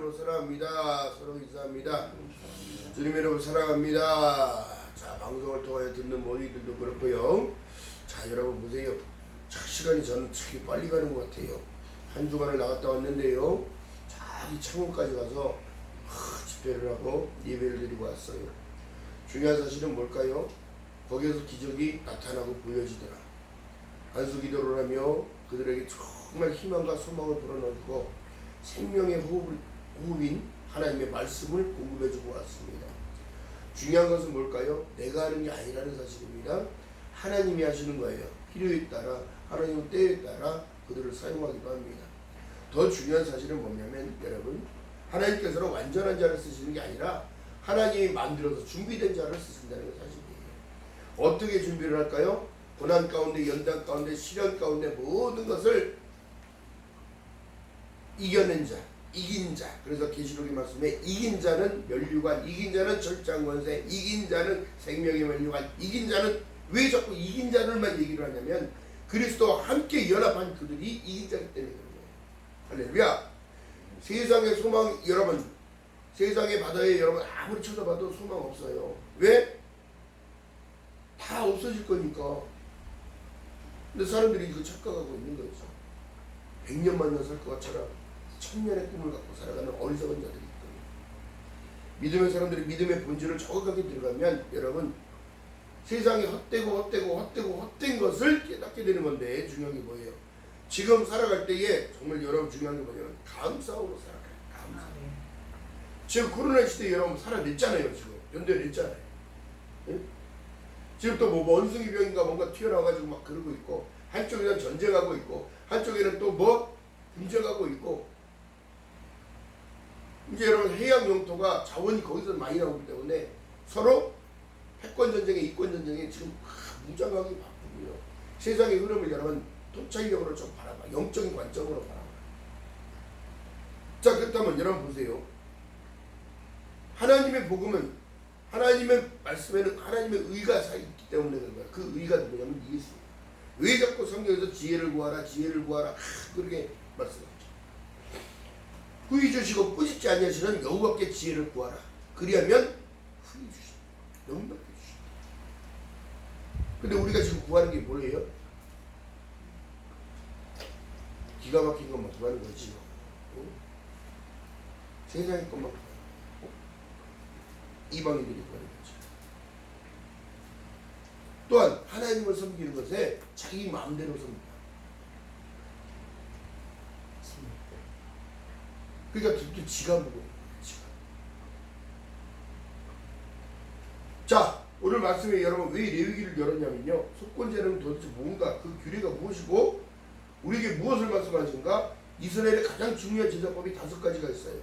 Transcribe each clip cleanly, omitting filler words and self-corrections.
여러분 사랑합니다. 서로 인사합니다. 주님 여러분 사랑합니다. 자, 방송을 통하여 듣는 모두들도 그렇고요. 자, 여러분 보세요. 자, 시간이 저는 되게 빨리 가는 것 같아요. 한 주간을 나갔다 왔는데요. 자기 창원까지 가서 집회를 하고 예배를 드리고 왔어요. 중요한 사실은 뭘까요? 거기에서 기적이 나타나고 보여지더라. 안수 기도를 하며 그들에게 정말 희망과 소망을 불어넣고 생명의 호흡인 하나님의 말씀을 공급해주고 왔습니다. 중요한 것은 뭘까요? 내가 하는 게 아니라는 사실입니다. 하나님이 하시는 거예요. 필요에 따라 하나님의 때에 따라 그들을 사용하기도 합니다. 더 중요한 사실은 뭐냐면 여러분, 하나님께서는 완전한 자를 쓰시는 게 아니라 하나님이 만들어서 준비된 자를 쓰신다는 사실이에요. 어떻게 준비를 할까요? 고난 가운데, 연단 가운데, 시련 가운데 모든 것을 이겨낸 자, 이긴 자. 그래서 계시록의 말씀에 이긴 자는 면류관, 이긴 자는 절장권세, 이긴 자는 생명의 면류관, 이긴 자는, 왜 자꾸 이긴 자들만 얘기를 하냐면 그리스도와 함께 연합한 그들이 이긴 자이기 때문에 그런 거예요. 할렐루야. 세상의 소망, 여러분, 세상의 바다에 여러분 아무리 쳐다봐도 소망 없어요. 왜? 다 없어질 거니까. 근데 사람들이 이거 착각하고 있는 거죠. 100년 만년 살 것 같처럼 1000년의 꿈을 갖고 살아가는 어리석은 자들이 있거든요. 믿음의 사람들이 믿음의 본질을 정확하게 들어가면 여러분, 세상에 헛된 것을 깨닫게 되는 건데, 중요한 게 뭐예요? 지금 살아갈 때에 정말 여러분 중요한 게 뭐냐면 감사함으로 살아가요. 감사. 지금 코로나 시대에 여러분 살아냈잖아요. 지금 연대냈잖아요. 예? 지금 또 뭐 원숭이 병인가 뭔가 튀어나와가지고 막 그러고 있고, 한쪽에는 전쟁하고 있고, 한쪽에는 또 뭐 분쟁하고 있고. 이제 여러분 해양 영토가 자원이 거기서 많이 나오기 때문에 서로 패권 전쟁에 이권 전쟁에 지금 무장하기 바쁘고요. 세상의 흐름을 여러분 통찰력으로 좀 바라봐. 영적인 관점으로 바라봐. 자, 그렇다면 여러분 보세요. 하나님의 복음은, 하나님의 말씀에는 하나님의 의가 있기 때문에 그런 거야. 그 의가 뭐냐면 예수. 왜 자꾸 성경에서 지혜를 구하라, 지혜를 구하라 그렇게 말씀하죠. 후히 주시고 꾸짖지 아니하시는 여호와께 지혜를 구하라. 그리하면 후히 주시고 영밖에 주시고. 근데 우리가 지금 구하는 게 뭐예요? 기가 막힌 것만 구하는 거지. 세상의 것만 구하는 거. 이방인들이 구하는 거지. 또한 하나님을 섬기는 것에 자기 마음대로 섬깁니다. 그러니까 또 지가 무거워. 지가. 자, 오늘 말씀에 여러분 왜 레위기를 열었냐면요, 속건제는 도대체 뭔가, 그 규례가 무엇이고 우리에게 무엇을 말씀하신가? 이스라엘의 가장 중요한 제사법이 5가지가 있어요.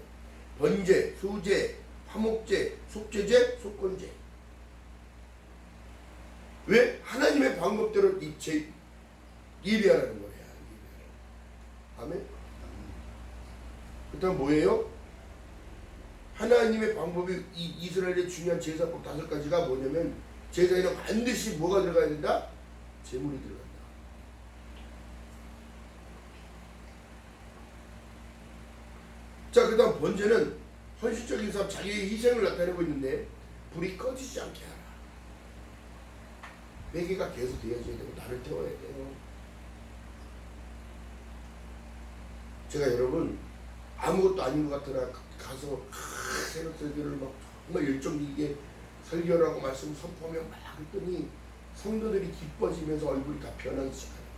번제, 소제, 화목제, 속죄제, 속건제. 왜? 하나님의 방법대로 예배하라는 거예요. 아멘. 그렇다면 뭐예요? 하나님의 방법이 이스라엘의 중요한 제사법 5가지가 뭐냐면, 제사에는 반드시 뭐가 들어가야 된다? 제물이 들어간다. 자, 그 다음 번제는 헌신적인 삶, 자기의 희생을 나타내고 있는데 불이 꺼지지 않게 하라. 매개가 계속 되어져야 되고 나를 태워야 돼요. 제가 여러분 아무것도 아닌 것 같으나 가서 새벽 설교를 막 정말 열정 있게 설교를 하고 말씀 선포하며 막 했더니 성도들이 기뻐지면서 얼굴이 다 변하기 시작합니다.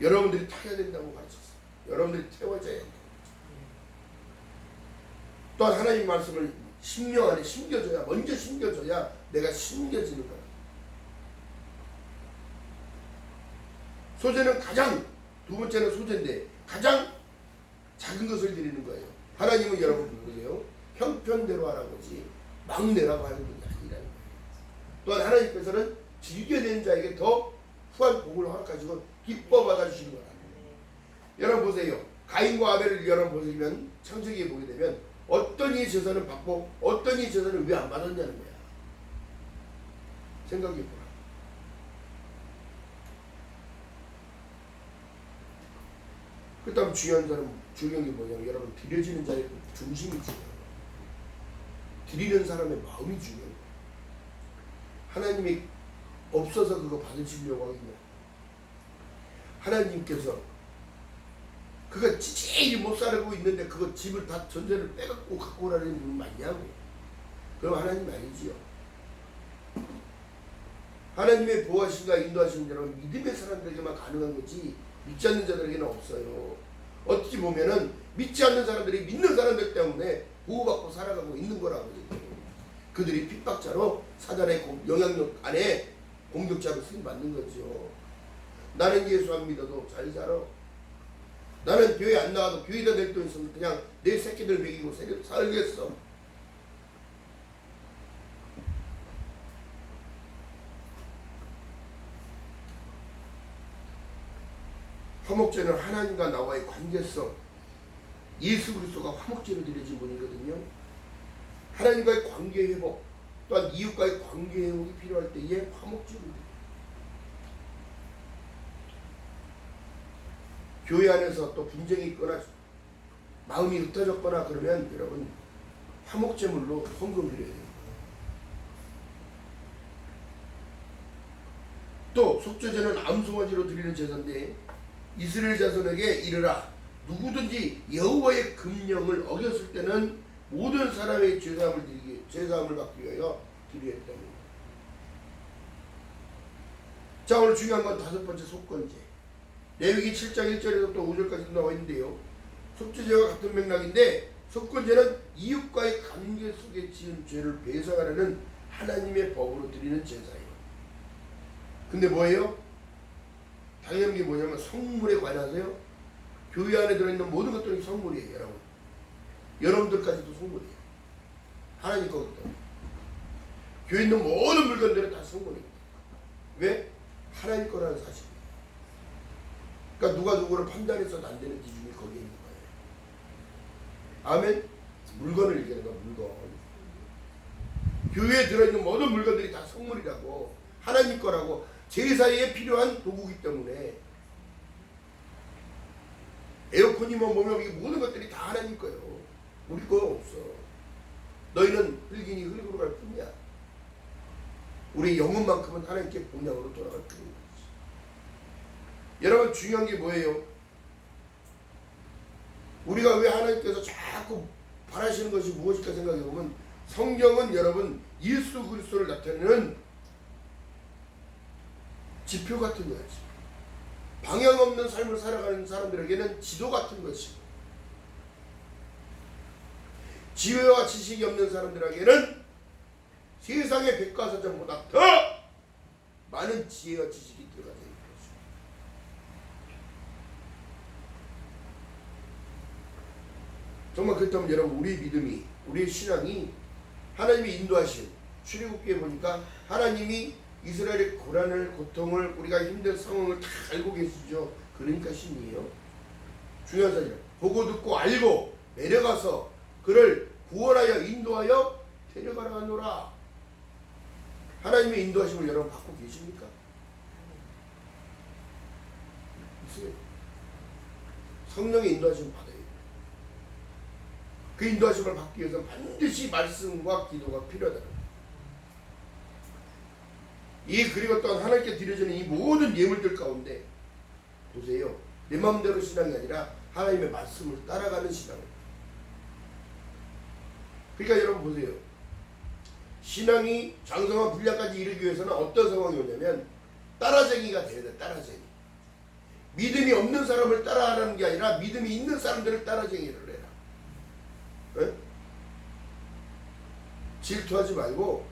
여러분들이 타야 된다고 가르쳤어요. 여러분들이 태워져야 된다고. 또한 하나님 말씀을 심령 안에 심겨줘야, 먼저 심겨줘야 내가 심겨지는 거야. 소제는 가장, 두 번째는 소제인데 가장 작은 것을 드리는 거예요. 하나님은 여러분 보세요, 형편대로 하라고 하지 막 내라고 하는 분이 아니라는 거예요. 또한 하나님께서는 즐겨낸 자에게 더 후한 복을 허락하시고 기뻐 받아주시는 거라. 여러분 보세요. 가인과 아벨을 여러분 보시면 창세기에 보게 되면 어떤 이의 제사는 받고 어떤 이의 제사는 왜 안 받았냐는 거야. 생각해보라. 그다음 중요한 게 뭐냐면 여러분 드려지는 자의 중심이 중요해요. 드리는 사람의 마음이 중요해요. 하나님이 없어서 그거 받으시려고 하겠냐. 하나님께서 그가 지지히 못 살고 있는데 그거 집을 다 전세를 빼갖고 갖고 오라는 분 맞냐고. 그럼 하나님 아니지요. 하나님의 보호하심과 인도하심은 여러분 믿음의 사람들에게만 가능한 거지 믿지 않는 자들에게는 없어요. 어떻게 보면은 믿지 않는 사람들이 믿는 사람들 때문에 보호받고 살아가고 있는 거라고. 그들이 핍박자로 사단의 영향력 안에 공격자로 쓰임받는 거죠. 나는 예수 안 믿어도 잘 살아. 나는 교회 안 나와도 교회다 될 돈 있으면 그냥 내 새끼들 먹이고 살겠어. 화목제는 하나님과 나와의 관계성, 예수 그리스도가 화목제로 드려진 분이거든요. 하나님과의 관계 회복, 또한 이웃과의 관계 회복이 필요할 때에 화목제로 드려요. 교회 안에서 또 분쟁이 있거나 마음이 흩어졌거나 그러면 여러분 화목제물로 헌금 드려야 돼요. 또 속죄제는 암송아지로 드리는 제사인데 이스라엘 자손에게 이르라 누구든지 여호와의 금령을 어겼을 때는 모든 사람의 죄사함을 받기 위하여 드려야 했답니다. 자, 오늘 중요한 건 다섯 번째 속건제. 레위기 7장 1절에서 또 5절까지 나와 있는데요. 속죄제와 같은 맥락인데 속건제는 이웃과의 관계 속에 지은 죄를 배상하라는 하나님의 법으로 드리는 제사예요. 근데 뭐예요? 당연한 게 뭐냐면 성물에 관하세요. 교회 안에 들어있는 모든 것들이 성물이에요. 여러분. 여러분들까지도 성물이에요. 하나님 거거든요. 교회에 있는 모든 물건들은 다 성물입니다. 왜? 하나님 거라는 사실이에요. 그러니까 누가 누구를 판단해서도 안 되는 기준이 거기에 있는 거예요. 아멘? 물건을 얘기하는 거야. 물건. 교회에 들어있는 모든 물건들이 다 성물이라고, 하나님 거라고, 제사에 필요한 도구이기 때문에 에어컨이면 뭐면 이 모든 것들이 다 하나님 거예요. 우리 거 없어. 너희는 흙이니 흙으로 갈 뿐이야. 우리 영혼만큼은 하나님께 본향으로 돌아갈 뿐이야. 여러분 중요한 게 뭐예요? 우리가 왜 하나님께서 자꾸 바라시는 것이 무엇일까 생각해 보면 성경은 여러분 예수 그리스도를 나타내는 지표 같은 거야. 방향 없는 삶을 살아가는 사람들에게는 지도 같은 것이고 지혜와 지식이 없는 사람들에게는 세상의 백과사전보다 더 많은 지혜와 지식이 들어가 있는 것이고 정말 그렇다면 여러분 우리의 믿음이 우리의 신앙이 하나님이 인도하신 출애굽기에 보니까 하나님이 이스라엘의 고난을 고통을 우리가 힘든 상황을 다 알고 계시죠. 그러니까 신이에요. 중요한 사실은 보고 듣고 알고 내려가서 그를 구원하여 인도하여 데려가라 하노라. 하나님의 인도하심을 여러분 받고 계십니까? 있어요. 성령의 인도하심을 받아요. 그 인도하심을 받기 위해서 반드시 말씀과 기도가 필요하다. 그리고 또한 하나님께 드려지는 이 모든 예물들 가운데 보세요. 내 마음대로 신앙이 아니라 하나님의 말씀을 따라가는 신앙입니다. 그러니까 여러분 보세요. 신앙이 장성한 분량까지 이르기 위해서는 어떤 상황이 오냐면 따라쟁이가 돼야 돼. 따라쟁이. 믿음이 없는 사람을 따라하라는 게 아니라 믿음이 있는 사람들을 따라쟁이를 해라. 에? 질투하지 말고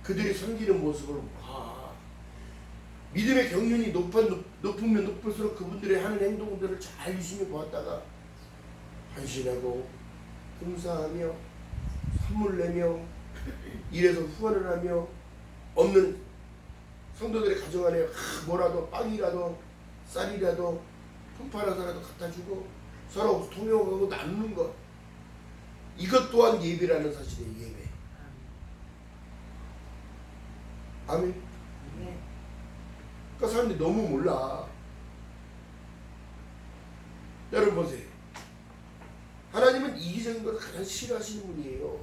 그들이 섬기는 모습을 봐. 믿음의 경륜이 높으면 높을수록 그분들의 하는 행동들을 잘 유심히 보았다가 헌신하고 봉사하며 선물 내며 일해서 후원을 하며 없는 성도들의 가정 안에 뭐라도 빵이라도 쌀이라도 품팔아서라도 갖다 주고 서로 통용하고 나누는 것, 이것 또한 예배라는 사실이에요. 예배. 아멘. 그러니까 사람들이 너무 몰라. 여러분 보세요. 하나님은 이기적인 것을 가장 싫어하시는 분이에요.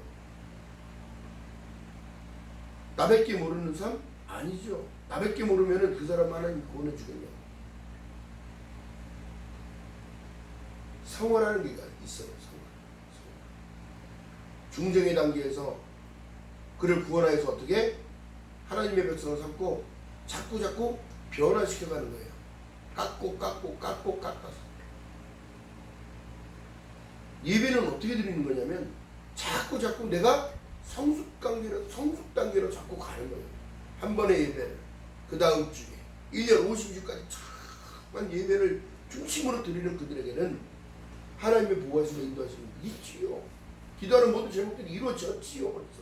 나밖에 모르는 삶? 아니죠. 나밖에 모르면 그 사람 하나님 구원해 주겠냐. 성화라는 게 있어요. 성화. 중정의 단계에서 그를 구원하여서 어떻게 하나님의 백성을 삼고 자꾸 변화시켜가는 거예요. 깎아서. 예배는 어떻게 드리는 거냐면 자꾸 내가 성숙 단계로 자꾸 가는 거예요. 한 번의 예배를 그 다음 주에 1년 50주까지 참만 예배를 중심으로 드리는 그들에게는 하나님의 보호하시고 인도하시는 있지요. 기도하는 모든 제목들이 이루어졌지요. 벌써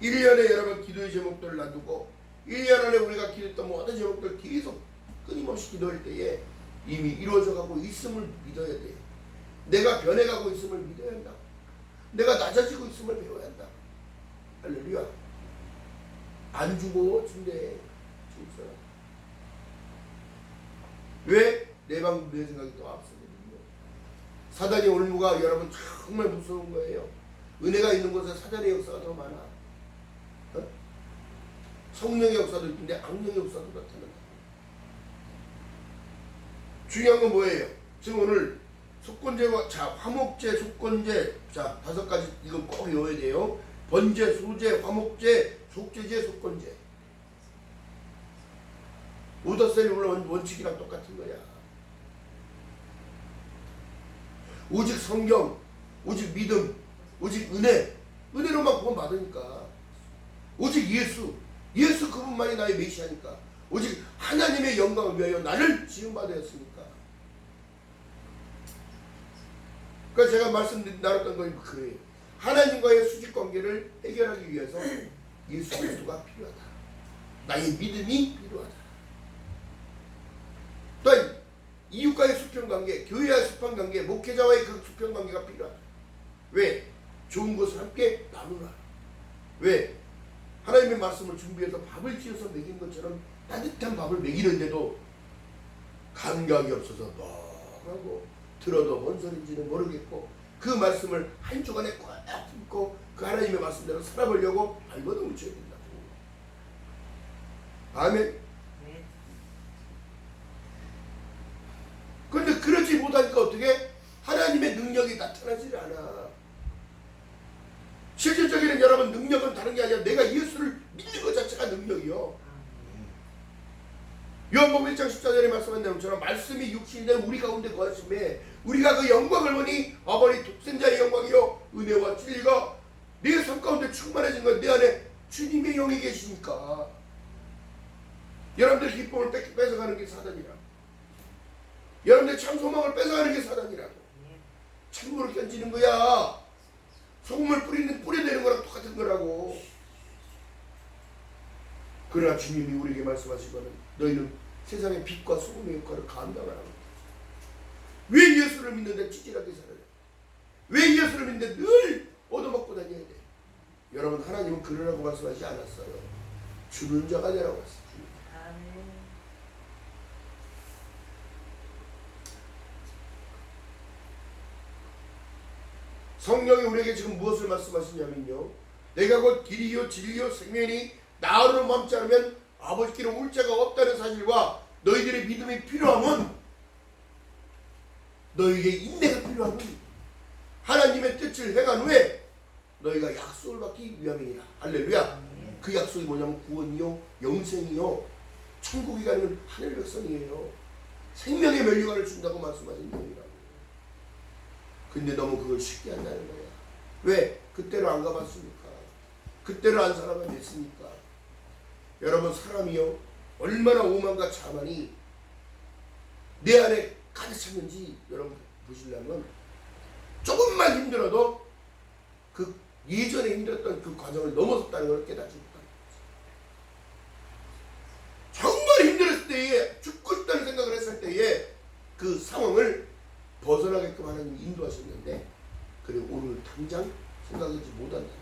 1년에 여러분 기도의 제목들을 놔두고 1년 안에 우리가 기도했던 모든 제목들 계속 끊임없이 기도할 때에 이미 이루어져 가고 있음을 믿어야 돼요. 내가 변해가고 있음을 믿어야 한다. 내가 낮아지고 있음을 배워야 한다. 할렐루야. 안 주고 준대. 진짜. 왜? 내 방법 내 생각이 더 앞서거든요. 사단의 올무가 여러분 정말 무서운 거예요. 은혜가 있는 곳에 사단의 역사가 더 많아. 어? 성령의 역사도 있는데 악령의 역사도 나타난다. 중요한 건 뭐예요? 지금 오늘 속건제와 화목제, 속건제, 5가지 이건 꼭 외워야 돼요. 번제, 소제, 화목제, 속죄제, 속건제. 오더셀 원칙이랑 똑같은 거야. 오직 성경, 오직 믿음, 오직 은혜로만 구원 받으니까. 오직 예수 그분만이 나의 메시아니까. 오직 하나님의 영광을 위하여 나를 지음받았으니까. 그러니까 제가 나눴던 건 그래요. 하나님과의 수직관계를 해결하기 위해서 예수 그리스도가 필요하다. 나의 믿음이 필요하다. 또한 이웃과의 수평관계, 교회와의 수평관계, 목회자와의 그 수평관계가 필요하다. 왜? 좋은 것을 함께 나누라. 왜? 하나님의 말씀을 준비해서 밥을 지어서 먹인 것처럼 따뜻한 밥을 먹이는데도 감각이 없어서 멍하고 들어도 뭔 소리인지는 모르겠고 그 말씀을 한 주간에 꽉 품고 그 하나님의 말씀대로 살아보려고 발버둥 묻혀야 된다고. 아멘. 그런데 그러지 못하니까 어떻게? 하나님의 능력이 나타나질 않아. 실질적인 여러분 능력은 다른 게 아니라 내가 예수를 믿는 것 자체가 능력이요. 요한복음 1장 14절에 말씀한 내용처럼 말씀이 육신이 된 우리 가운데 거하심에 우리가 그 영광을 보니 아버지 독생자의 영광이요 은혜와 진리가 내 삶 가운데 충만해진 것. 내 안에 주님의 영이 계시니까. 여러분들 기쁨을 뺏어가는 게 사단이라. 여러분들 참 소망을 뺏어가는 게 사단이라고. 찬물을 던지는 거야. 소금을 뿌려대는 거랑 똑같은 거라고. 그러나 주님이 우리에게 말씀하시거든 너희는 세상의 빛과 소금의 역할을 감당하라고. 왜 예수를 믿는데 찌질하게 살아요? 왜 예수를 믿는데 늘 얻어먹고 다녀야 돼? 여러분 하나님은 그러라고 말씀하지 않았어요. 주는 자가 되라고 했어요. 성령이 우리에게 지금 무엇을 말씀하시냐면요. 내가 곧 길이요 진리요 생명이니 나로 멈지 않으면 아버지께로 올 자가 없다는 사실과 너희들의 믿음이 필요함은 너희에게 인내가 필요함은 하나님의 뜻을 행한 후에 너희가 약속을 받기 위함이니라. 할렐루야. 그 약속이 뭐냐면 구원이요 영생이요 천국이 가는 하늘 백성이에요. 생명의 면류관을 준다고 말씀하신 분이라고. 근데 너무 그걸 쉽게 한다는 거야. 왜? 그때로 안 가봤으니까. 그때로 안 살아봤으니까. 여러분 사람이요 얼마나 오만과 자만이 내 안에 가득 찼는지 여러분 보시려면 조금만 힘들어도 그 예전에 힘들었던 그 과정을 넘어섰다는 걸 깨닫지 못하는 거지. 정말 힘들었을 때에 죽고 싶다는 생각을 했을 때에 그 상황을 벗어나게끔 하나님이 인도하셨는데 그리고 오늘 당장 생각하지 못한다.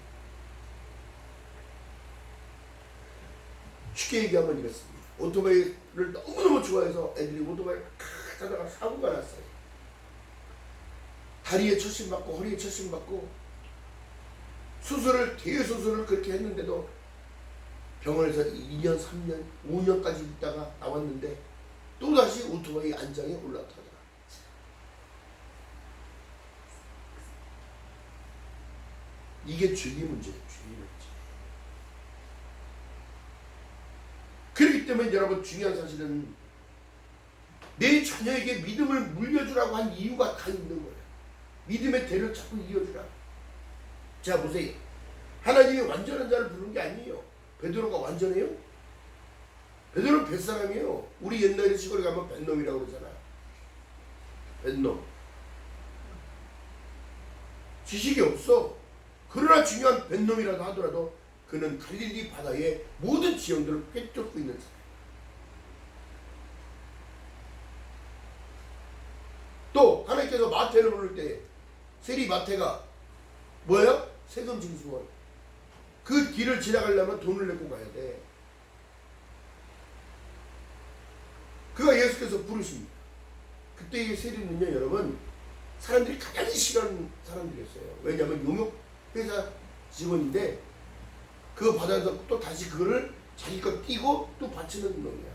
쉽게 얘기하면 이렇습니다. 오토바이를 너무너무 좋아해서 애들이 오토바이를 타다가 사고가 났어요. 다리에 철심받고 허리에 철심받고 대수술을 그렇게 했는데도 병원에서 2년, 3년, 5년까지 있다가 나왔는데 또다시 오토바이 안장에 올라타더라. 이게 죄의 문제예요. 죄의 문제. 그렇기 때문에 여러분 중요한 사실은 내 자녀에게 믿음을 물려주라고 한 이유가 다 있는 거예요. 믿음의 대를 자꾸 이어주라. 자 보세요. 하나님이 완전한 자를 부르는 게 아니에요. 베드로가 완전해요? 베드로는 뱃사람이에요. 우리 옛날에 시골에 가면 뱃놈이라고 그러잖아. 뱃놈. 지식이 없어. 그러나 중요한 뱃놈이라도 하더라도 그는 갈릴리 바다의 모든 지형들을 꿰뚫고 있는 사람. 또 하나님께서 마태를 부를 때 세리 마태가 뭐예요? 세금 징수원. 그 길을 지나가려면 돈을 내고 가야 돼. 그가 예수께서 부르십니다. 그때의 세리는요 여러분 사람들이 가장 싫어하는 사람들이었어요. 왜냐하면 용역회사 직원인데 그거 받아서 또 다시 그거를 자기 거 띄고 또 바치는 놈이야.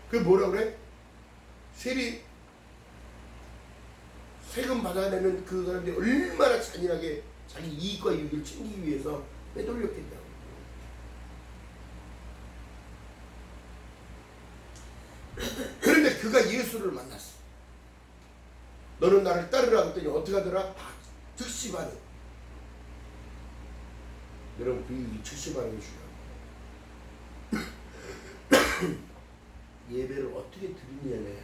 그 뭐라 그래? 세리 세금 받아내는 그 사람들이 얼마나 잔인하게 자기 이익과 이익을 챙기기 위해서 빼돌렸겠냐고. 그런데 그가 예수를 만났어. 너는 나를 따르라 했더니 어떻게 하더라? 즉시 반응. 여러분 그 즉시 반응이 중요합니다. 예배를 어떻게 드리냐면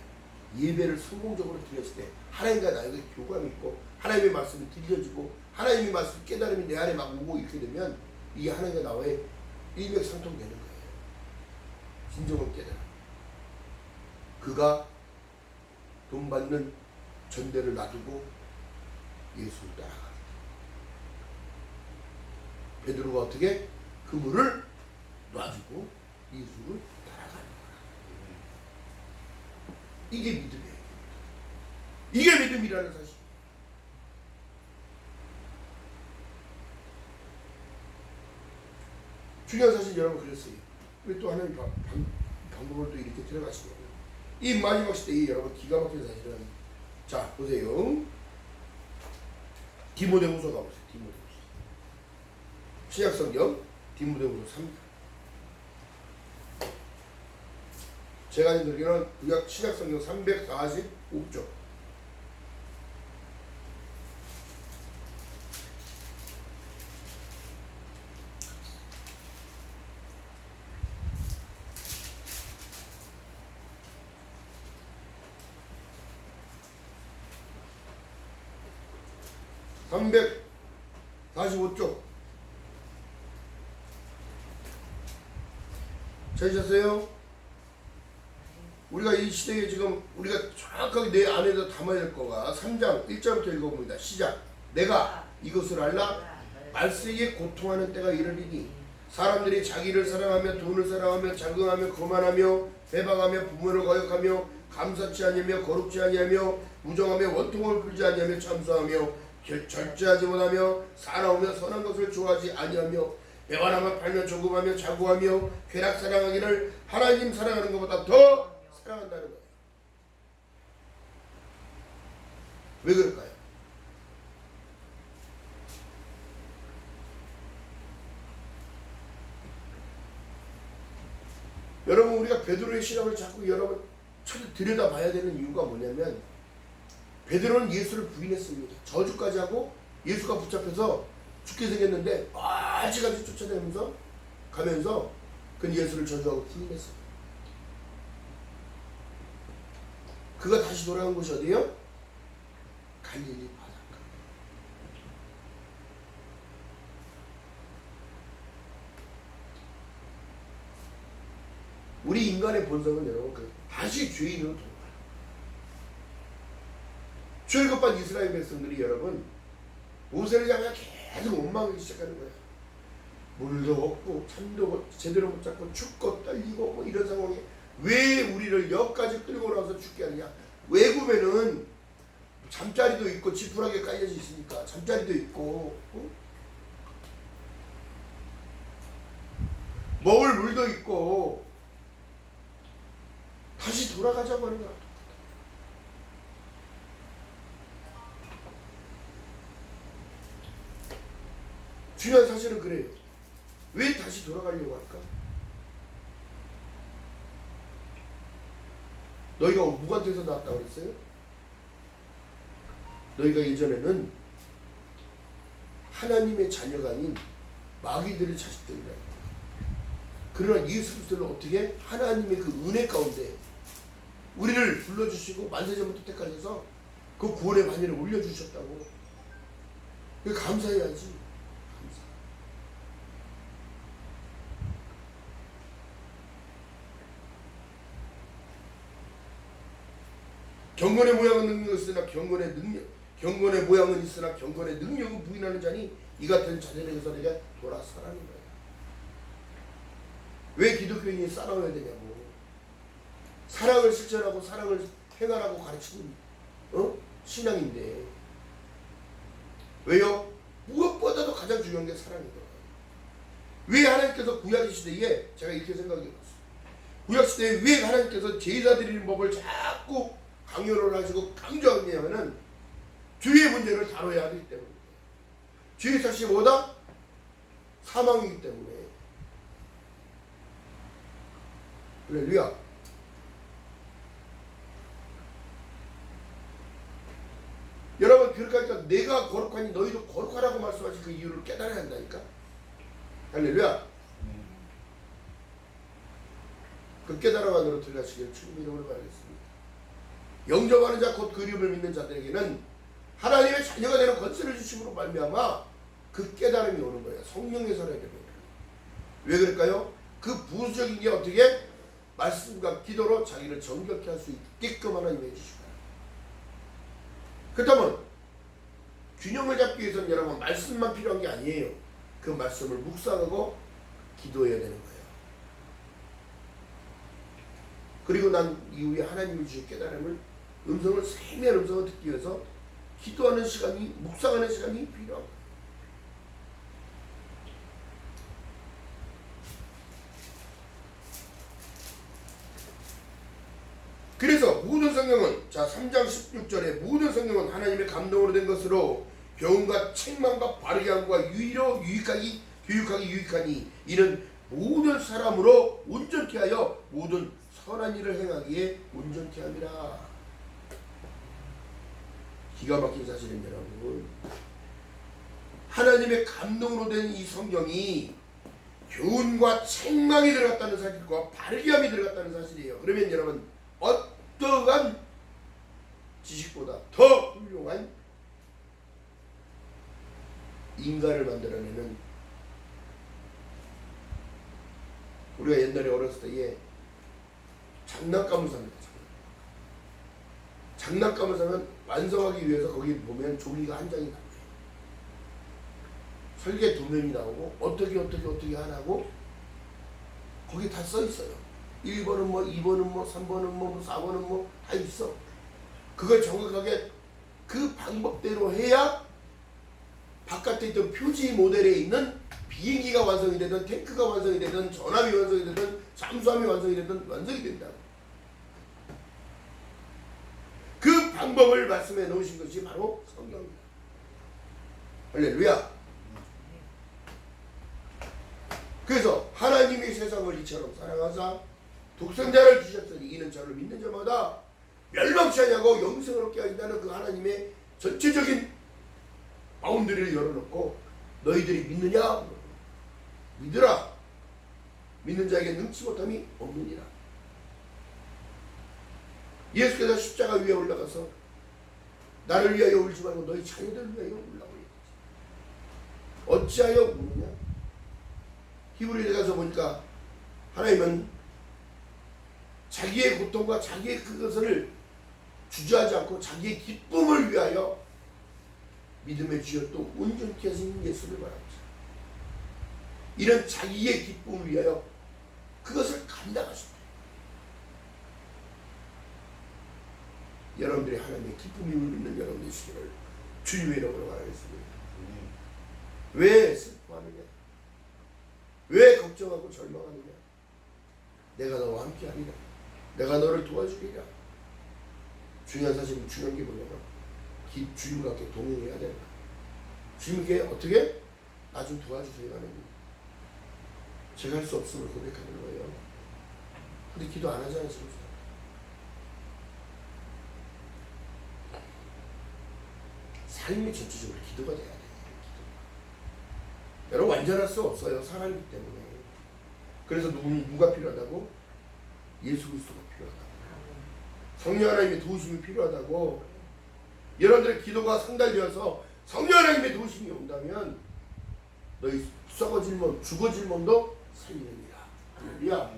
예배를 성공적으로 드렸을 때 하나님과 나에게 교감이 있고 하나님의 말씀이 들려지고 하나님의 말씀 깨달음이 내 안에 막 오고 이렇게 되면 이게 하나님과 나와의 일맥상통되는 거예요. 진정한 깨달음. 그가 돈 받는 전대를 놔두고 예수를 따라가. 베드로가 어떻게 그물을 놔두고 예수를 따라가는 거야. 이게 믿음이에요. 이게 믿음이라는 사실. 중요한 사실 여러분 그랬어요. 왜 또 하나님 방법을 또 이렇게 들어가시냐고요. 이 마지막 시대에 여러분 기가 막힌 사실은 자 보세요. 디모데후서 가보세요. 디모데후서. 신약성경 디모데후서 3장. 제가 읽기로는 구약 신약성경 345쪽. 찾으셨어요? 우리가 이 시대에 지금 우리가 정확하게 내 안에서 담아야 될 거가 3장 1절부터 읽어봅니다. 시작. 내가 이것을 알라. 말세에 고통하는 때가 이르리니 사람들이 자기를 사랑하며 돈을 사랑하며 자긍하며 거만하며 배방하며 부모를 거역하며 감사치 아니하며 거룩지 아니하며 무정하며 원통을 풀지 아니하며 참소하며 절제하지 못하며 사나우며 선한 것을 좋아하지 아니하며 배반하며 팔며 조급하며 자고하며 쾌락 사랑하기를 하나님 사랑하는 것보다 더 사랑한다는 거예요. 왜 그럴까요? 여러분 우리가 베드로의 신앙을 자꾸 여러분 들여다봐야 되는 이유가 뭐냐면 베드로는 예수를 부인했습니다. 저주까지 하고 예수가 붙잡혀서 죽게 생겼는데 아직까지 쫓아다니면서 가면서 그는 예수를 저주하고 부인했어요. 그가 다시 돌아간 곳이 어디예요? 갈릴리 바닷가. 우리 인간의 본성은 여러분 다시 죄인으로 돌아가요. 출애굽한 이스라엘 백성들이 여러분 모세를 향해 계속 원망하기 시작하는 거야. 물도 없고 잠도 제대로 못 잡고 춥고 떨리고 뭐 이런 상황에 왜 우리를 여기까지 끌고 나와서 죽게 하느냐? 외국에는 잠자리도 있고 지푸라기에 깔려져 있으니까 잠자리도 있고 먹을 물도 있고 다시 돌아가자고 하는 거야. 중요한 사실은 그래요. 왜 다시 돌아가려고 할까? 너희가 누구한테서 나왔다고 그랬어요? 너희가 예전에는 하나님의 자녀가 아닌 마귀들의 자식들이라. 그러나 예수 그리스도를 어떻게 하나님의 그 은혜 가운데 우리를 불러주시고 만세전부터 때까지 해서 그 구원의 반열에 올려주셨다고. 감사해야지. 경건의 모양은 능력이 있으나 경건의 모양은 있으나 경건의 능력은 부인하는 자니 이 같은 자들에게서 내가 돌아서라는 거야. 왜 기독교인이 싸워야 되냐고. 사랑을 실천하고 사랑을 행하라고 가르치는 신앙인데 왜요? 무엇보다도 가장 중요한 게 사랑이더라고요. 왜 하나님께서 구약 시대에 제가 이렇게 생각해봤어요. 구약 시대에 왜 하나님께서 제사 드리는 법을 자꾸 강요를 하시고 강조하냐면은 죄의 문제를 다뤄야 하기 때문에. 죄의 삭이 뭐다? 사망이기 때문에. 할렐루야. 여러분 그렇게 하니까 내가 거룩하니 너희도 거룩하라고 말씀하신 그 이유를 깨달아야 한다니까. 할렐루야. 그 깨달아만으로 들어가시기를 주님 이름으로 바라겠습니다. 영접하는 자 곧 그 이름을 믿는 자들에게는 하나님의 자녀가 되는 권세를 주심으로 말미암아 그 깨달음이 오는 거예요. 성령의 설해야 됩니다. 왜 그럴까요? 그 부수적인 게 어떻게 말씀과 기도로 자기를 정결케 할 수 있게끔 하나님이 해주시고. 그렇다면 균형을 잡기 위해서는 여러분 말씀만 필요한 게 아니에요. 그 말씀을 묵상하고 기도해야 되는 거예요. 그리고 난 이후에 하나님이 주신 깨달음을 음성을 세미한 음성을 듣기 위해서 기도하는 시간이 묵상하는 시간이 필요합니다. 그래서 모든 성경은 자 3장 16절에 모든 성경은 하나님의 감동으로 된 것으로 교훈과 책망과 바르게 함과 유의로 유익하기 교육하기 유익하니 이는 모든 사람으로 온전케 하여 모든 선한 일을 행하기에 온전케 함이라. 기가 막힌 사실은 여러분 하나님의 감동으로 된 이 성경이 교훈과 책망이 들어갔다는 사실과 바르게 함이 들어갔다는 사실이에요. 그러면 여러분 어떠한 지식보다 더 훌륭한 인간을 만들어내는 우리가 옛날에 어렸을 때에 장난감을 삽니다. 장난감을 사면 완성하기 위해서 거기 보면 종이가 한 장이 나와요. 설계 도면이 나오고 어떻게 하라고 거기 다 써 있어요. 1번은 뭐 2번은 뭐 3번은 뭐 4번은 뭐 다 있어. 그걸 정확하게 그 방법대로 해야 바깥에 있던 표지 모델에 있는 비행기가 완성이 되든 탱크가 완성이 되든 전함이 완성이 되든 잠수함이 완성이 되든 완성이 된다. 그 방법을 말씀해 놓으신 것이 바로 성경입니다. 할렐루야. 그래서 하나님이 세상을 이처럼 사랑하사 독생자를 주셨으니 이는 저를 믿는 자마다 멸망치 아니하고 영생을 얻게 하신다는 그 하나님의 전체적인 바운드리를 열어놓고 너희들이 믿느냐? 믿으라. 믿는 자에게 능치 못함이 없느니라. 예수께서 십자가 위에 올라가서 나를 위하여 울지 말고 너희 자녀들을 위하여 울라고 했지. 어찌하여 우느냐? 히브리에 가서 보니까 하나님은 자기의 고통과 자기의 그것을 주저하지 않고 자기의 기쁨을 위하여 믿음의 주여 또 온전케 하신 예수를 말합니다. 이런 자기의 기쁨을 위하여 그것을 감당하십니다. 여러분들이 하나님의 기쁨이 있는 여러분 되시기를 주님의 이름으로 바라겠습니다. 왜 슬퍼하느냐? 왜 걱정하고 절망하느냐? 내가 너와 함께하리라. 내가 너를 도와주리라. 중요한 사실은 중요한 게 뭐냐면 주님과 함께 동행해야 된다. 주님께 어떻게? 나 좀 도와주세요 하는 거예요. 제가 할 수 없음을 고백하는 거예요. 근데 기도 안 하잖아요. 지금. 삶이 전체적으로 기도가 돼야 돼요. 여러분 완전할 수 없어요. 사람이기 때문에. 그래서 누가 필요하다고? 예수 그리스도가 필요하다고. 성령 하나님의 도우심이 필요하다고. 여러분들의 기도가 상달되어서 성령 하나님의 도우심이 온다면 너희 썩어질 몸, 죽어질 몸도 살리느니라. 할렐루야.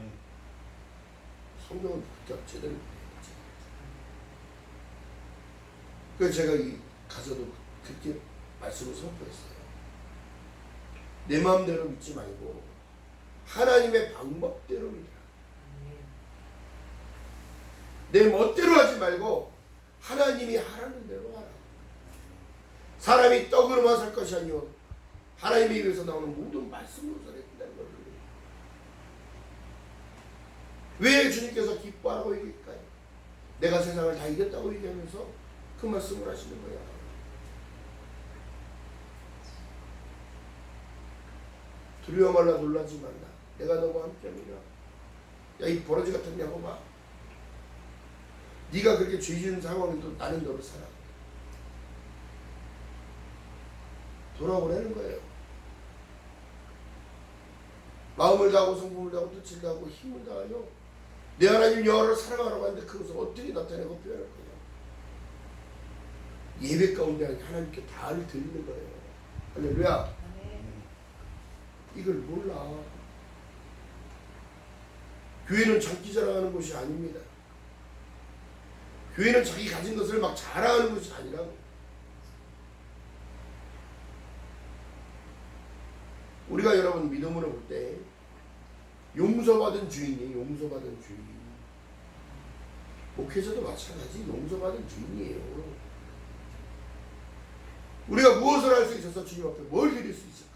성령은 그렇게 제대로 해야지. 그래서 제가 이 가서도 그렇게 말씀을 선포했어요. 내 마음대로 믿지 말고 하나님의 방법대로 믿으라. 내 멋대로 하지 말고 하나님이 하라는 대로 하라. 사람이 떡으로만 살 것이 아니오 하나님의 입에서 나오는 모든 말씀으로 살아야 된다는 거예요. 왜 주님께서 기뻐하라고 얘기할까요? 내가 세상을 다 이겼다고 얘기하면서 그 말씀을 하시는 거야. 두려워 말라 놀라지 말라. 내가 너와 함께함이라. 야, 이 버러지 같은 야곱아, 네가 그렇게 죄 지은 상황에도 나는 너를 사랑해. 돌아오라는 거예요. 마음을 다하고 성품을 다하고 뜻을 다하고 힘을 다하여 내 하나님 여호와를 사랑하라고 하는데 그것을 어떻게 나타내고 표현할 거냐. 예배 가운데 하나님께 다를 드리는 거예요. 할렐루야. 이걸 몰라. 교회는 장기 자랑하는 곳이 아닙니다. 교회는 자기 가진 것을 막 자랑하는 것이 아니라고. 우리가 여러분 믿음으로 볼 때 용서받은 주인이 용서받은 주인. 목회자도 마찬가지 용서받은 주인이에요. 우리가 무엇을 할 수 있어서 주님 앞에 뭘 드릴 수 있을까?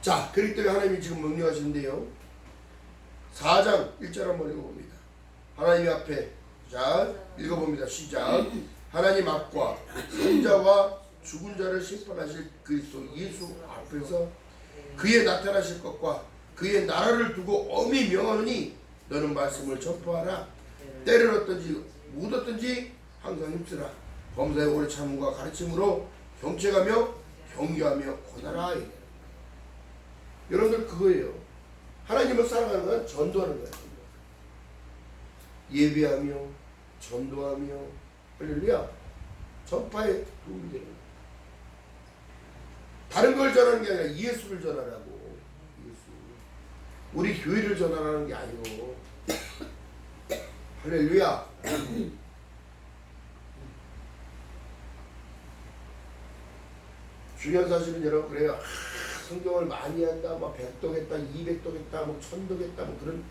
자, 그렇기 때문에 하나님이 지금 명령하시는데요. 4장 1절 한번 읽어봅니다. 하나님 앞에 자 읽어봅니다. 시작. 하나님 앞과 산자와 죽은 자를 심판하실 그리스도 예수 앞에서 그의 나타나실 것과 그의 나라를 두고 엄히 명하노니 너는 말씀을 전파하라. 때를 얻든지 못 얻든지 항상 힘쓰라. 범사의 오래 참음과 가르침으로 경책하며 경계하며 권하라. 여러분들 그거예요. 하나님을 사랑하는 건 전도하는 거예요. 예배하며 전도하며 할렐루야. 전파에 도움이 되는 거예요. 다른 걸 전하는 게 아니라 예수를 전하라고. 예수. 우리 교회를 전하라는 게 아니고 할렐루야. 중요한 사실은 여러분 그래요. 성경을 많이 한다, 뭐 100독 했다, 200독 했다, 뭐 1000독 했다, 뭐 그런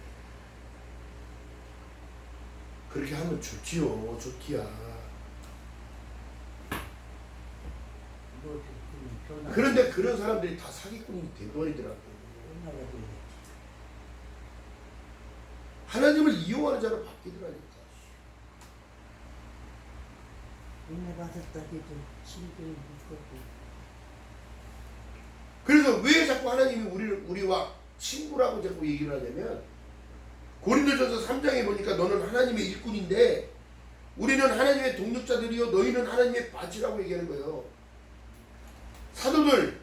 그렇게 하면 좋지요, 좋기야. 그런데 그런 사람들이 다 사기꾼이 돼버리더라고. 하나님을 이용하는 자로 바뀌더라니까. 은혜 받았다 해도 친구를 묶었고. 그래서 왜 자꾸 하나님이 우리와 친구라고 자꾸 얘기를 하냐면 고린도전서 3장에 보니까 너는 하나님의 일꾼인데 우리는 하나님의 동력자들이요 너희는 하나님의 바치라고 얘기하는 거예요. 사도들,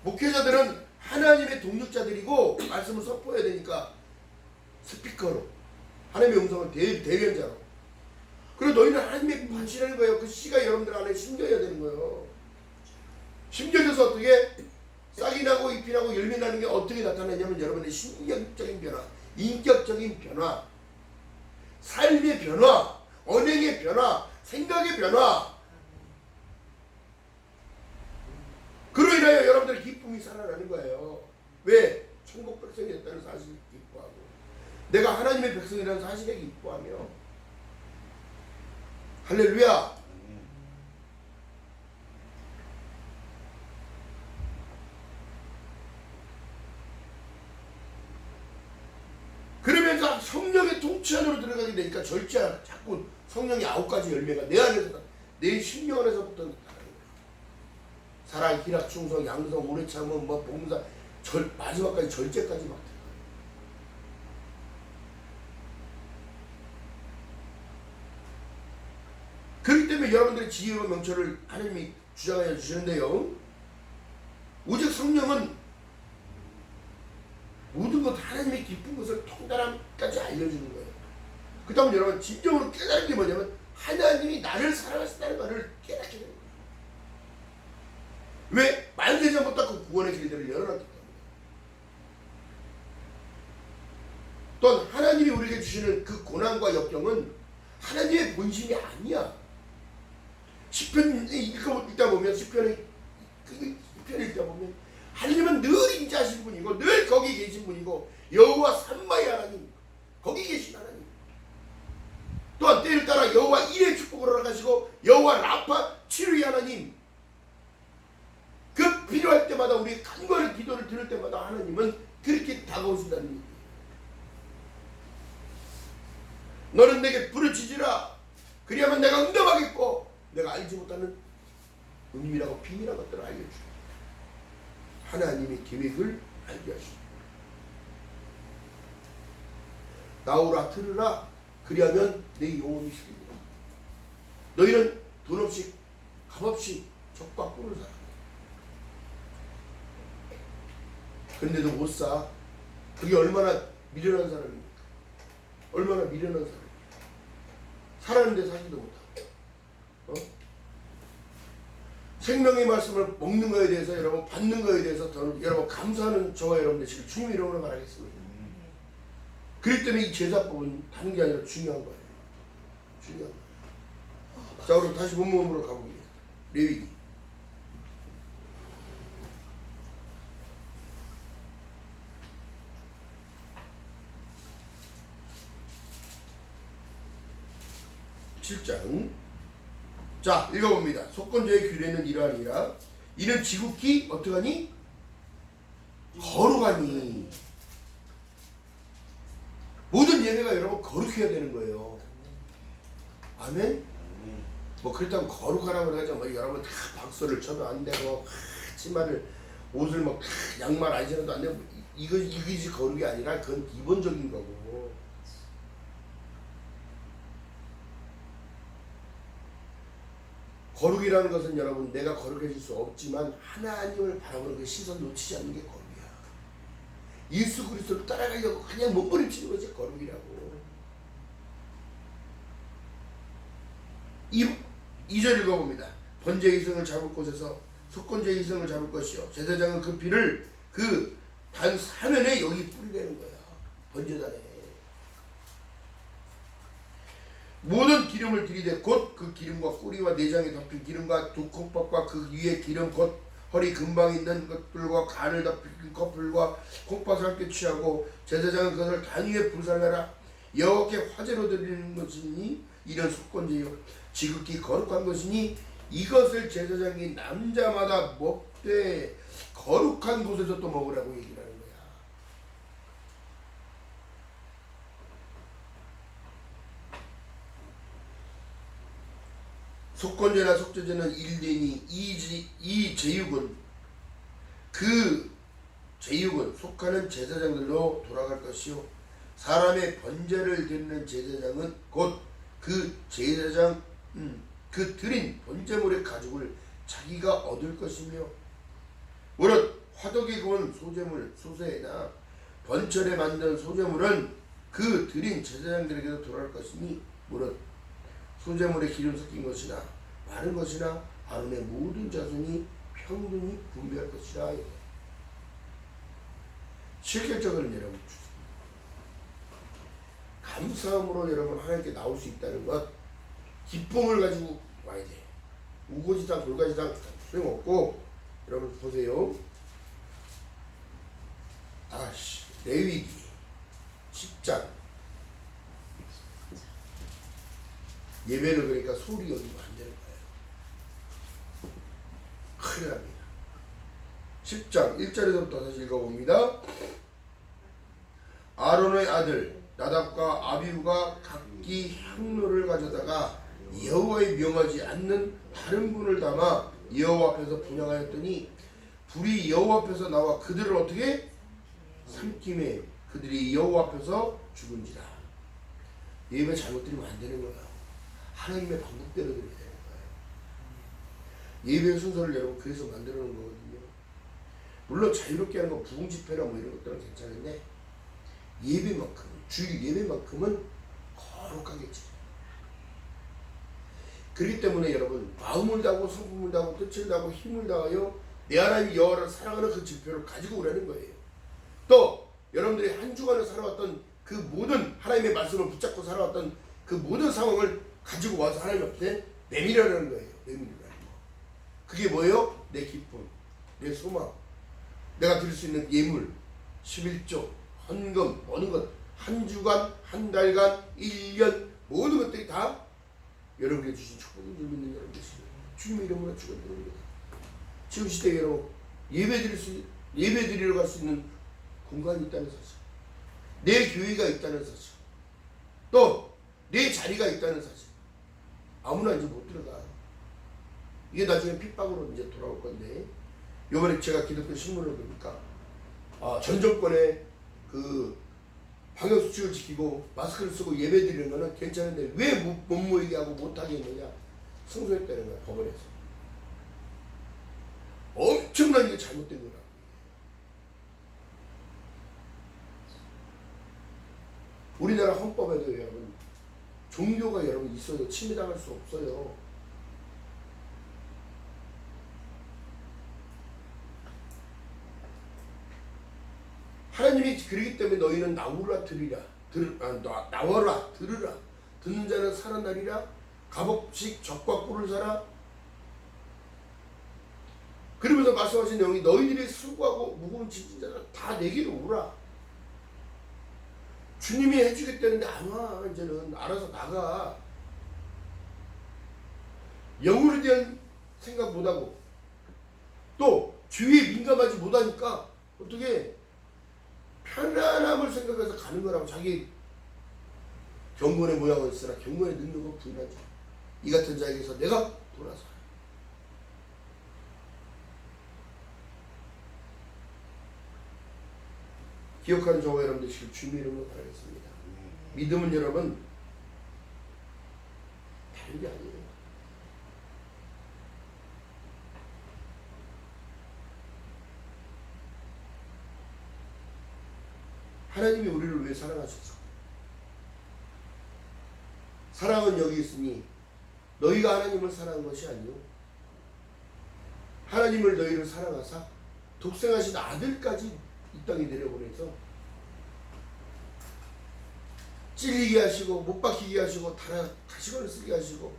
목회자들은 하나님의 동력자들이고 말씀을 선포해야 되니까 스피커로 하나님의 음성을 대변자로. 그리고 너희는 하나님의 바치라는 거예요. 그 씨가 여러분들 안에 심겨야 되는 거예요. 심겨져서 어떻게 싹이 나고 잎이 나고 열매 나는 게 어떻게 나타나냐면 여러분의 신경적인 변화, 인격적인 변화, 삶의 변화, 언행의 변화, 생각의 변화. 그로 인하여 여러분들의 기쁨이 살아나는 거예요. 왜? 천국 백성이 됐다는 사실을 기뻐하고 내가 하나님의 백성이라는 사실에 기뻐하며 할렐루야. 그러면서 성령의 통치 안으로 들어가게 되니까 절제하라. 자꾸 성령의 9가지 열매가 내 안에서, 내 심령 안에서부터 나가는 거야. 사랑, 희락, 충성, 양성, 오래 참음, 뭐 봉사, 마지막까지 절제까지 막 들어가요. 그렇기 때문에 여러분들의 지혜와 명철을 하나님이 주장하여 주시는데요. 오직 성령은 모든 것 하나님의 깊은 것을 통달함까지 알려주는 거예요. 그 다음에 여러분 진정으로 깨달은 게 뭐냐면 하나님이 나를 사랑하신다는 것을 깨닫게 되는 거예요. 왜? 만세전부터 그 구원의 길들을 열어놨기 때문에. 또한 하나님이 우리에게 주시는 그 고난과 역경은 하나님의 본심이 아니야. 시편 읽다 보면 시편을 읽다 보면 하나님은 늘 임재하신 분이고 늘 거기 계신 분이고 여호와 삼마의 하나님, 거기 계신 하나님. 또한 때를 따라 여호와 일의 축복을 허락하시고 여호와 라파 치료의 하나님. 그 필요할 때마다 우리 간절히 기도를 드릴 때마다 하나님은 그렇게 다가오신다는 얘기예요. 너는 내게 부르짖으라. 그리하면 내가 응답하겠고 내가 알지 못하는 은밀하고 비밀한 것들을 알려주고 하나님의 계획을 알게 하시고 나오라 들으라. 그리하면 내 영혼이 쉬리라. 너희는 돈 없이 값 없이 적과 꿀을 사라. 근데도 못 사. 그게 얼마나 미련한 사람입니까? 얼마나 미련한 사람입니까? 살았는데 사지도 못하고. 생명의 말씀을 먹는 거에 대해서 여러분 받는 거에 대해서 저는 여러분 감사하는 저와 여러분들 지금 주님 이름으로 말하겠습니다. 그렇기 때문에 이 제사법은 다른 게 아니라 중요한 거예요. 중요한 거예요. 자, 그럼 다시 본문으로 가보겠습니다. 레위기 7장. 자, 읽어봅니다. 속건제의 규례는 이러하니라. 이는 지극히 어떠하니? 거룩하니. 모든 예배가 여러분 거룩해야 되는 거예요. 아멘? 뭐 그렇다고 거룩하라고 하자 뭐 여러분 다 박수를 쳐도 안 되고 치마를 옷을 막 양말 안 신어도 안 되고 이것이 거룩이 아니라 그건 기본적인 거고. 거룩이라는 것은 여러분 내가 거룩해질 수 없지만 하나님을 바라보는 그 시선 놓치지 않는 게 거룩이야. 예수 그리스도를 따라가려고 그냥 몸부림치는 것이 거룩이라고. 2절 읽어봅니다. 번제의 이성을 잡을 곳에서 속건제의 이성을 잡을 것이요 제사장은 그 피를 그 단 사면에 여기 뿌리라는 거야. 번제단에 모든 기름을 들이대 곧 그 기름과 꼬리와 내장에 덮인 기름과 두 콩팥과 그 위에 기름 곧 허리 근방 있는 것들과 간을 덮인 컵들과 콩팥을 함께 취하고 제사장은 그것을 단 위에 불살라라. 여호와께 화제로 드리는 것이니 이런 속건제요 지극히 거룩한 것이니 이것을 제사장이 남자마다 먹되 거룩한 곳에서 또 먹으라고 얘기를 하는 거야. 속건제나 속죄제는 1되니 이 제육은 그 제육은 속하는 제사장들로 돌아갈 것이요 사람의 번제를 드리는 제사장은 곧 그 제사장 그 드린 번제물의 가죽을 자기가 얻을 것이며 무릇 화덕에 구운 소제물 소새나 번철에 만든 소제물은 그 드린 제사장들에게도 돌아갈 것이니 무릇 소제물에 기름 섞인 것이나 마른 것이나 아론의 모든 자손이 평등히 분배할 것이라. 실질적으로 여러분 감사함으로 여러분 하나님께 나올 수 있다는 것, 기쁨을 가지고 와야 돼. 우고지당 돌가지당 소용없고. 여러분 보세요. 레위기 10장 예배를 그러니까 소리 여기면 안 되는 거예요. 큰일 납니다. 10장 1절에서부터 다시 읽어봅니다. 아론의 아들 나답과 아비후가 각기 향로를 가져다가 여호와의 명하지 않는 다른 분을 담아 여호와 앞에서 분향하였더니 불이 여호와 앞에서 나와 그들을 어떻게 삼킴에 그들이 여호와 앞에서 죽은지라. 예배 잘못 드리면 안 되는 거예요. 하나님의 방법대로 드려야 되는 거예요. 예배 순서를 여러분 그래서 만들어 놓은 거거든요. 물론 자유롭게 하는 거 부흥 집회나 뭐 이런 것들은 괜찮은데 예배만큼은 주일 예배만큼은 거룩하게 지켜요. 그렇기 때문에 여러분 마음을 다하고 성품을 다하고 뜻을 다하고 힘을 다하여 내 하나님 여호와를 사랑하는 그 지표를 가지고 오라는 거예요. 또 여러분들이 한 주간을 살아왔던 그 모든 하나님의 말씀을 붙잡고 살아왔던 그 모든 상황을 가지고 와서 하나님 앞에 내밀으라는 거예요. 내밀으라는 거. 그게 뭐예요? 내 기쁨, 내 소망, 내가 드릴 수 있는 예물, 11조, 헌금, 모든 것, 한 주간, 한 달간, 1년 모든 것들이 다 여러분께 주신 축복을 믿는 여러분 되시고 주님의 이름으로 축원드립니다. 지금 시대에 여러분 예배 드리러 갈 수 있는 공간이 있다는 사실, 내 교회가 있다는 사실, 또 내 자리가 있다는 사실, 아무나 이제 못 들어가. 이게 나중에 핍박으로 이제 돌아올 건데, 요번에 제가 기독교 신문을 보니까 전 정권에 그 방역수칙을 지키고 마스크를 쓰고 예배 드리는 거는 괜찮은데 왜 못 모이게 하고 못하게 했느냐, 승소했다는 거야, 법원에서. 엄청난 게 잘못된 거라. 우리나라 헌법에도 여러분 종교가 여러분 있어요. 침해당할 수 없어요. 하나님이 그러기 때문에 너희는 나오라 들으라, 나와라 들으라, 듣는 자는 살아나리라, 값없이 적과 꿀을 사라. 그러면서 말씀하신 내용이 너희들이 수고하고 무거운 짐진 자는 다 내게로 오라. 주님이 해주겠다는데 안 와. 이제는 알아서 나가. 영혼에 대한 생각 못하고 또 주위에 민감하지 못하니까 어떻게 편안함을 생각해서 가는 거라고. 자기 경건의 모양은 있으나 경건의 능력은 부인하지. 이 같은 자에게서 내가 돌아서 기억하는 저와 여러분 되시길 주님의 이름으로 바라겠습니다. 믿음은 여러분 다른 게 아니에요. 하나님이 우리를 왜 사랑하셨어? 사랑은 여기 있으니 너희가 하나님을 사랑한 것이 아니요 하나님을 너희를 사랑하사 독생하신 아들까지 이 땅에 내려보내서 찔리게 하시고 못 박히게 하시고 가시관을 쓰게 하시고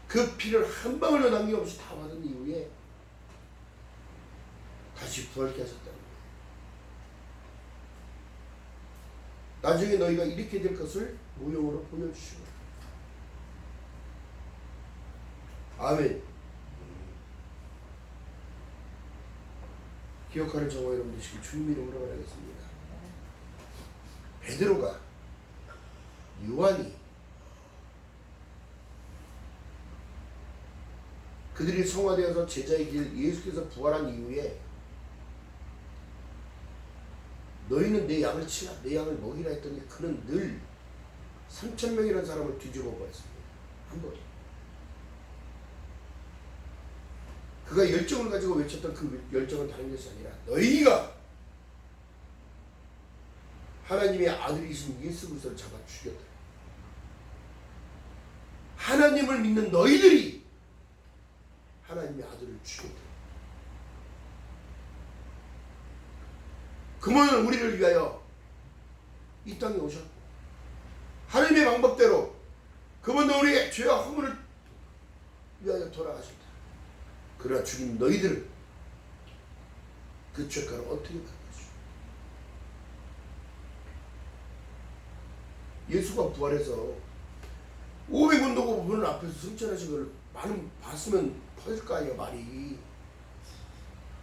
그 피를 한 방울도 남김없이 다 받은 이후에 다시 부활케 하셨다는 거예요. 나중에 너희가 이렇게 될 것을 모형으로 보여주시고. 아멘. 기억하는 저와 여러분 되시길 주님 이름으로 바라겠습니다. 베드로가, 요한이 그들이 성화되어서 제자의 길 예수께서 부활한 이후에 너희는 내 양을 치라, 내 양을 먹이라 했더니 그는 늘 3,000명이라는 사람을 뒤집어 버렸습니다. 한 번에. 그가 열정을 가지고 외쳤던 그 열정은 다른 것이 아니라 너희가 하나님의 아들이신 예수 그리스도를 잡아 죽였다. 하나님을 믿는 너희들이 하나님의 아들을 죽였다. 그분은 우리를 위하여 이 땅에 오셨고 하나님의 방법대로 그분도 우리의 죄와 허물을 위하여 돌아가셨다. 그러나 죽인 너희들은 그 죄가를 어떻게 갚을 수? 예수가 부활해서 500원 두고 보는 앞에서 승천하신 걸 많은 봤으면 퍼질 거 아니에요 말이.